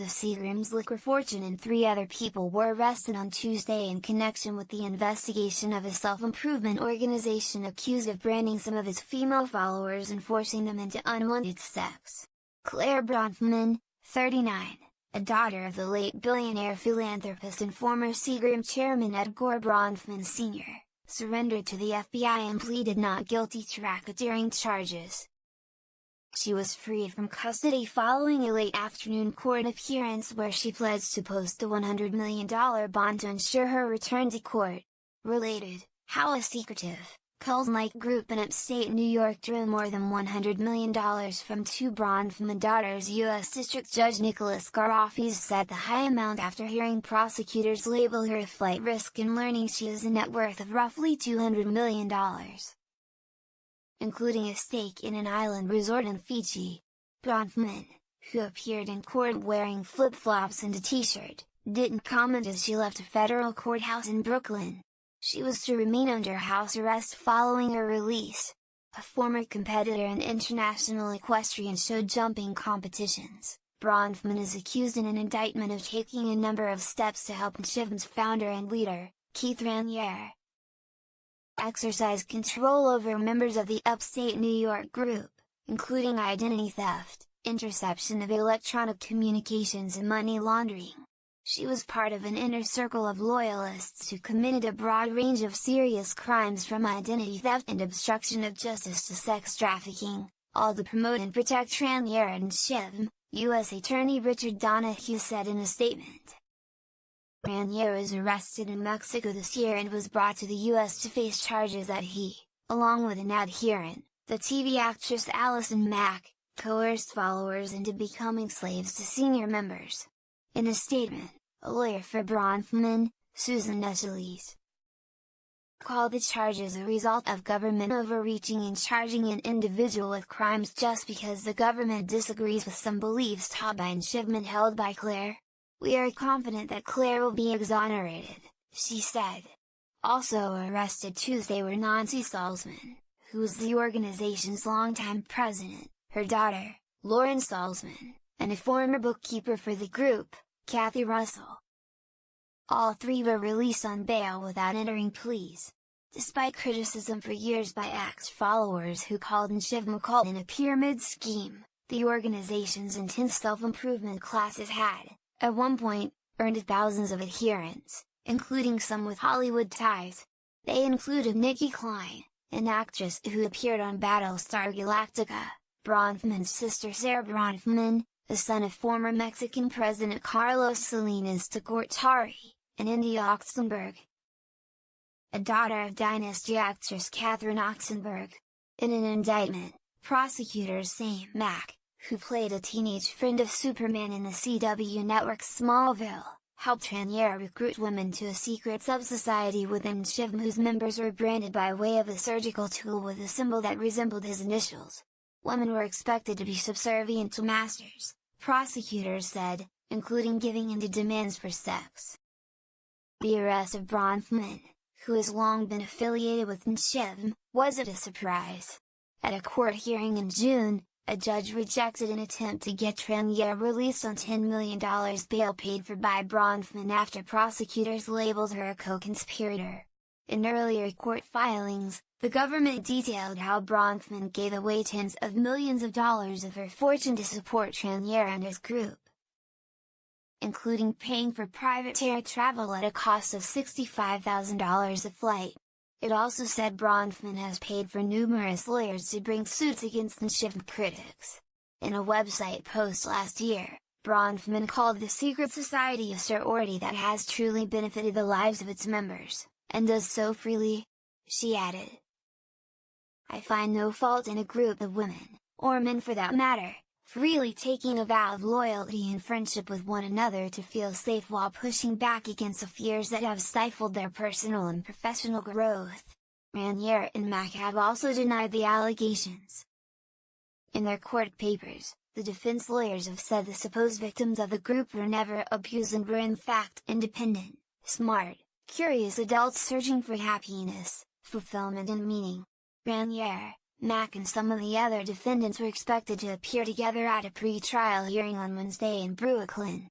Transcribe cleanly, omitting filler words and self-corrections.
the Seagram's liquor fortune and 3 other people were arrested on Tuesday in connection with the investigation of a self-improvement organization accused of branding some of its female followers and forcing them into unwanted sex. Clare Bronfman, 39, a daughter of the late billionaire philanthropist and former Seagram chairman Clare Bronfman Sr., surrendered to the FBI and pleaded not guilty to racketeering charges. She was freed from custody following a late afternoon court appearance where she pledged to post a $100 million bond to ensure her return to court. Related, how a secretive, cult-like group in upstate New York drew more than $100 million from 2 Bronfman daughters. U.S. District Judge Nicholas Garofis said the high amount after hearing prosecutors label her a flight risk and learning she has a net worth of roughly $200 million. Including a stake in an island resort in Fiji. Bronfman, who appeared in court wearing flip-flops and a t-shirt, didn't comment as she left a federal courthouse in Brooklyn. She was to remain under house arrest following her release. A former competitor in international equestrian show jumping competitions, Bronfman is accused in an indictment of taking a number of steps to help Shiv's founder and leader, Keith Raniere, exercise control over members of the upstate New York group, including identity theft, interception of electronic communications and money laundering. She was part of an inner circle of loyalists who committed a broad range of serious crimes from identity theft and obstruction of justice to sex trafficking, all to promote and protect Raniere and Shiv, U.S. Attorney Richard Donahue said in a statement. Raniere was arrested in Mexico this year and was brought to the U.S. to face charges that he, along with an adherent, the TV actress Allison Mack, coerced followers into becoming slaves to senior members. In a statement, a lawyer for Bronfman, Susan Necheles, called the charges a result of government overreaching in charging an individual with crimes just because the government disagrees with some beliefs taught by and achievement held by Clare. "We are confident that Clare will be exonerated," she said. Also arrested Tuesday were Nancy Salzman, who was the organization's longtime president, her daughter, Lauren Salzman, and a former bookkeeper for the group, Kathy Russell. All 3 were released on bail without entering pleas. Despite criticism for years by ex-followers who called Shiv McCall in a pyramid scheme, the organization's intense self-improvement classes had, at one point, earned thousands of adherents, including some with Hollywood ties. They included Nikki Klein, an actress who appeared on Battlestar Galactica, Bronfman's sister Sarah Bronfman, the son of former Mexican President Carlos Salinas de Gortari, and India Oxenberg, a daughter of Dynasty actress Catherine Oxenberg. In an indictment, prosecutors say Mack, who played a teenage friend of Superman in the CW network's Smallville, helped Raniere recruit women to a secret sub-society within Shiv whose members were branded by way of a surgical tool with a symbol that resembled his initials. Women were expected to be subservient to masters, prosecutors said, including giving in to demands for sex. The arrest of Bronfman, who has long been affiliated with Shiv, wasn't a surprise. At a court hearing in June, a judge rejected an attempt to get Raniere released on $10 million bail paid for by Bronfman after prosecutors labeled her a co-conspirator. In earlier court filings, the government detailed how Bronfman gave away tens of millions of dollars of her fortune to support Raniere and his group, including paying for private air travel at a cost of $65,000 a flight. It also said Bronfman has paid for numerous lawyers to bring suits against the Shiv critics. In a website post last year, Bronfman called the secret society a sorority that has truly benefited the lives of its members, and does so freely. She added, "I find no fault in a group of women, or men for that matter, freely taking a vow of loyalty and friendship with one another to feel safe while pushing back against the fears that have stifled their personal and professional growth." Raniere and Mack have also denied the allegations. In their court papers, the defense lawyers have said the supposed victims of the group were never abused and were in fact independent, smart, curious adults searching for happiness, fulfillment and meaning. Raniere, Mack and some of the other defendants were expected to appear together at a pre-trial hearing on Wednesday in Brooklyn.